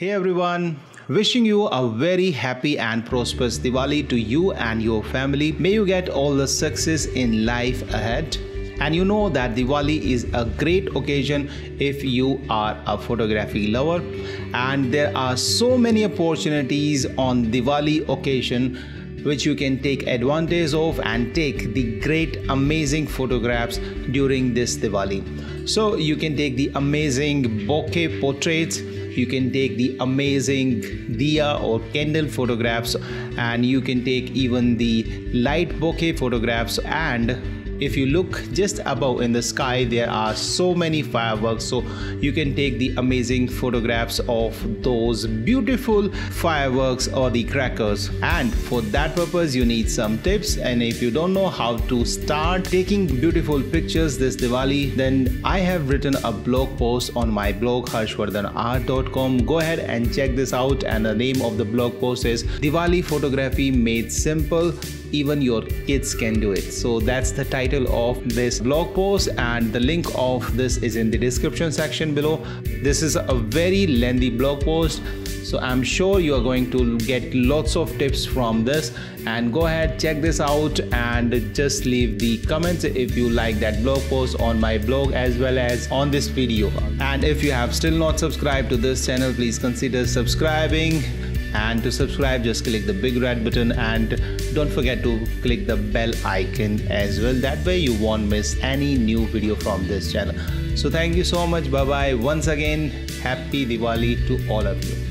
Hey everyone, wishing you a very happy and prosperous Diwali to you and your family. May you get all the success in life ahead. And you know that Diwali is a great occasion if you are a photography lover, and there are so many opportunities on Diwali occasion which you can take advantage of and take the great amazing photographs during this Diwali. So you can take the amazing bouquet portraits, you can take the amazing diya or candle photographs, and you can take even the light bouquet photographs. And if you look just above in the sky, there are so many fireworks, so you can take the amazing photographs of those beautiful fireworks or the crackers. And for that purpose you need some tips, and if you don't know how to start taking beautiful pictures this Diwali, then I have written a blog post on my blog HarshVardhanArt.com. go ahead and check this out, and the name of the blog post is Diwali Photography Made Simple, even your kids can do it. So that's the title of this blog post, and the link of this is in the description section below. This is a very lengthy blog post, so I'm sure you are going to get lots of tips from this. And go ahead, check this out, and just leave the comments if you like that blog post on my blog as well as on this video. And if you have still not subscribed to this channel, please consider subscribing. And to subscribe, just click the big red button, and don't forget to click the bell icon as well. That way you won't miss any new video from this channel. So thank you so much. Bye bye. Once again, happy Diwali to all of you.